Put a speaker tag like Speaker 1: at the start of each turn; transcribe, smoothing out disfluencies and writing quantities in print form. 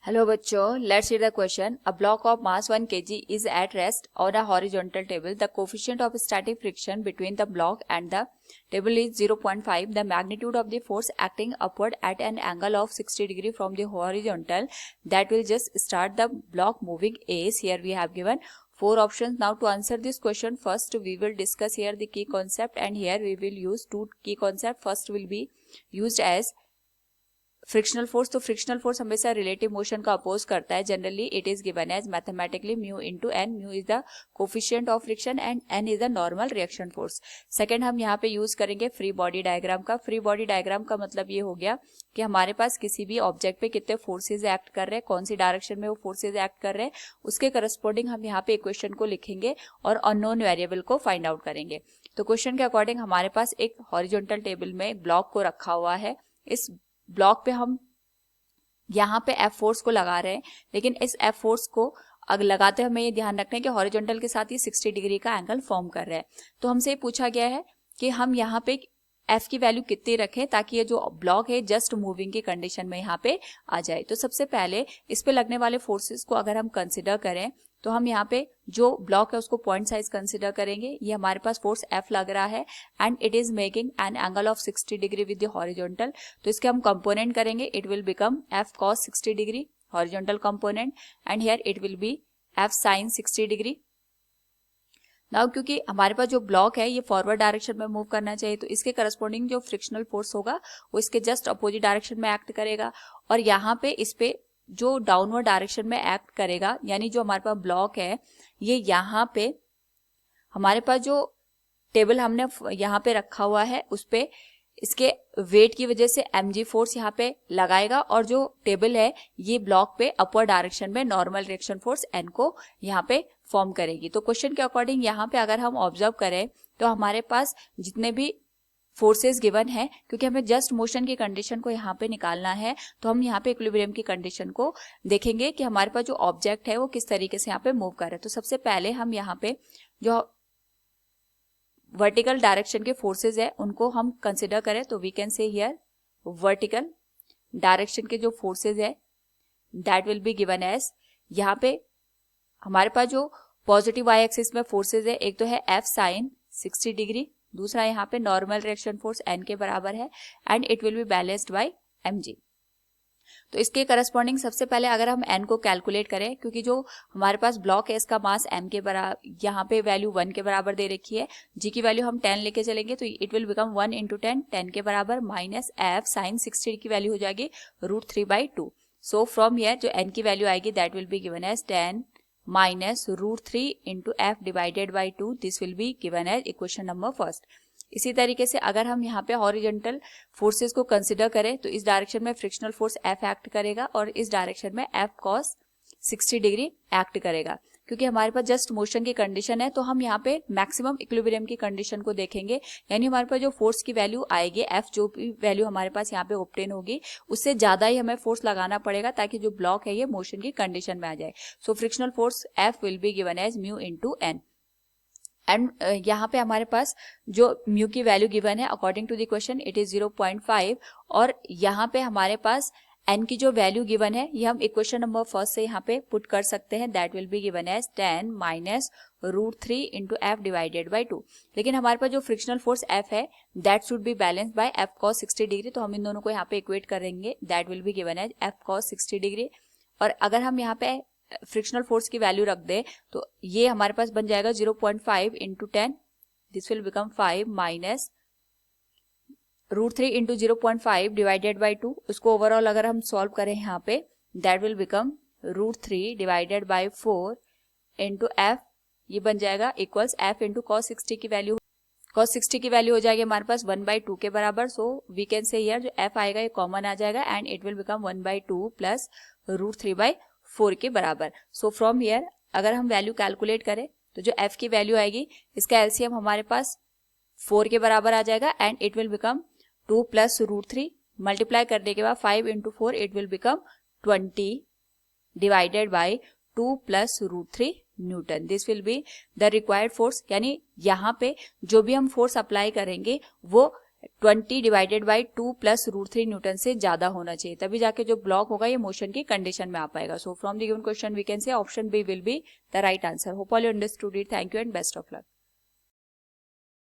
Speaker 1: Hello बच्चों, let's read the question. A block of mass 1 kg is at rest on a horizontal table. The coefficient of static friction between the block and the table is 0.5. The magnitude of the force acting upward at an angle of 60 degree from the horizontal that will just start the block moving is. Here we have given 4 options. Now to answer this question, first we will discuss here the key concept, and here we will use 2 key concept. First will be used as frictional force. तो frictional force हमेशा relative motion का oppose करता है. Generally it is given as mathematically mu into N. Mu is the coefficient of friction and N is the normal reaction force. Second हम यहाँ पे use करेंगे free body diagram का. Free body diagram का मतलब ये हो गया कि हमारे पास किसी भी ऑब्जेक्ट पे कितने फोर्सेज एक्ट कर रहे हैं, कौन सी डायरेक्शन में वो फोर्सेज एक्ट कर रहे हैं, उसके करस्पॉन्डिंग हम यहाँ पे इक्वेशन को लिखेंगे और अननोन वेरिएबल को फाइंड आउट करेंगे. तो क्वेश्चन के अकॉर्डिंग हमारे पास एक हॉरिजॉन्टल टेबल में एक ब्लॉक को रखा हुआ है. इस ब्लॉक पे हम यहाँ पे एफ फोर्स को लगा रहे हैं, लेकिन इस एफ फोर्स को अगर लगाते हमें ये ध्यान रखना है कि हॉरिजॉन्टल के साथ ही 60 डिग्री का एंगल फॉर्म कर रहा है. तो हमसे ये पूछा गया है कि हम यहाँ पे एफ की वैल्यू कितनी रखें ताकि ये जो ब्लॉक है जस्ट मूविंग की कंडीशन में यहाँ पे आ जाए. तो सबसे पहले इस पे लगने वाले फोर्सेस को अगर हम कंसिडर करें तो हम यहाँ पे जो ब्लॉक है उसको पॉइंट साइज कंसिडर करेंगे. ये हमारे पास फोर्स एफ लग रहा है and it is making an angle of 60 degree with the horizontal. तो इसके हम कंपोनेंट करेंगे. It will become F cos 60 degree horizontal component and here it will be F sine 60 degree. Now क्योंकि हमारे पास जो ब्लॉक है ये फॉरवर्ड डायरेक्शन में मूव करना चाहिए, तो इसके करस्पॉन्डिंग जो फ्रिक्शनल फोर्स होगा वो इसके जस्ट अपोजिट डायरेक्शन में एक्ट करेगा. और यहाँ पे इस पे जो डाउनवर्ड डायरेक्शन में एक्ट करेगा, यानी जो हमारे पास ब्लॉक है ये यहाँ पे हमारे पास जो टेबल हमने यहाँ पे रखा हुआ है उस पे इसके वेट की वजह से mg फोर्स यहाँ पे लगाएगा, और जो टेबल है ये ब्लॉक पे अपवर्ड डायरेक्शन में नॉर्मल रिएक्शन फोर्स n को यहाँ पे फॉर्म करेगी. तो क्वेश्चन के अकॉर्डिंग यहाँ पे अगर हम ऑब्जर्व करें तो हमारे पास जितने भी फोर्सेस गिवन है, क्योंकि हमें जस्ट मोशन की कंडीशन को यहाँ पे निकालना है, तो हम यहाँ पे इक्विलिब्रियम की कंडीशन को देखेंगे कि हमारे पास जो ऑब्जेक्ट है वो किस तरीके से यहाँ पे मूव कर रहा है. तो सबसे पहले हम यहाँ पे जो वर्टिकल डायरेक्शन के फोर्सेस है उनको हम कंसिडर करें तो we can say here vertical direction के जो फोर्सेस है that will be given as, यहाँ पे हमारे पास जो पॉजिटिव वाई एक्सिस में फोर्सेस है एक तो है एफ साइन 60 डिग्री, दूसरा यहाँ पे नॉर्मल रिएक्शन फोर्स एन के बराबर है and it will be balanced bye mg. तो इसके करस्पॉन्डिंग सबसे पहले अगर हम n को कैलकुलेट करें, क्योंकि जो हमारे पास ब्लॉक है इसका मास m के बराबर, यहाँ पे वैल्यू 1 के बराबर दे रखी है, g की वैल्यू हम 10 लेके चलेंगे तो इट विल बिकम 1 इंटू 10 के बराबर माइनस एफ साइन 60 की वैल्यू हो जाएगी √3/2. सो फ्रॉम हियर जो n की वैल्यू आएगी that will be given as 10 minus √3 into F divided by 2. This will be given as equation number first. इसी तरीके से अगर हम यहाँ पे हॉरिजॉन्टल फोर्सेस को कंसिडर करें तो इस डायरेक्शन में फ्रिक्शनल फोर्स एफ एक्ट करेगा और इस डायरेक्शन में एफ कॉस 60 डिग्री एक्ट करेगा. क्योंकि हमारे पास जस्ट मोशन की कंडीशन है तो हम यहाँ पे मैक्सिमम इक्विलिब्रियम की कंडीशन को देखेंगे, यानी हमारे पास जो फोर्स की वैल्यू आएगी एफ जो भी वैल्यू हमारे पास यहाँ पे ऑब्टेन होगी उससे ज्यादा ही हमें फोर्स लगाना पड़ेगा ताकि जो ब्लॉक है ये मोशन की कंडीशन में आ जाए. So frictional force F will be given as mu into N. And यहाँ पे हमारे पास जो म्यू की वैल्यू गिवन है according to the question it is 0.5, और यहाँ पे हमारे पास n की जो वैल्यू गिवन है ये हम इक्वेशन नंबर फर्स्ट से यहाँ पे पुट कर सकते हैं. That will be given as 10 minus √3 into F divided by 2. लेकिन हमारे पास जो फ्रिक्शनल फोर्स एफ है that should be balanced by F cos 60 degree, तो हम इन दोनों को यहाँ पे इक्वेट करेंगे. That will be given as F cos 60 degree. और अगर हम यहाँ पे फ्रिक्शनल फोर्स की वैल्यू रख दे तो ये हमारे पास बन जाएगा 0.5 into 10. This will become 5 minus √3 into 0.5 divided by 2. उसको ओवरऑल अगर हम सॉल्व करें यहाँ पे that will become √3 divided by 4 into F, ये बन जाएगा इक्वल्स एफ इंटू कॉस 60 की वैल्यू. कॉस 60 की वैल्यू हो जाएगी हमारे पास 1/2 के बराबर. So we can say here जो एफ आएगा ये कॉमन आ जाएगा and it will become 1/2 plus √3/4 के बराबर. सो फ्रॉम हियर अगर हम वैल्यू कैलकुलेट करें तो जो f की वैल्यू आएगी इसका एलसीएम हमारे पास 4 के बराबर आ जाएगा and it will become 2 plus √3 multiply करने के बाद 5 into 4 it will become 20 divided by 2 plus √3 Newton. This will be the required force, यानी यहाँ पे जो भी हम फोर्स अप्लाई करेंगे वो 20 डिवाइडेड बाई 2 प्लस √3 न्यूटन से ज्यादा होना चाहिए, तभी जाके जो ब्लॉक होगा ये मोशन की कंडीशन में आ पाएगा. So from the given question we can say option B will be the right answer. Hope all you understood it. Thank you and best of luck.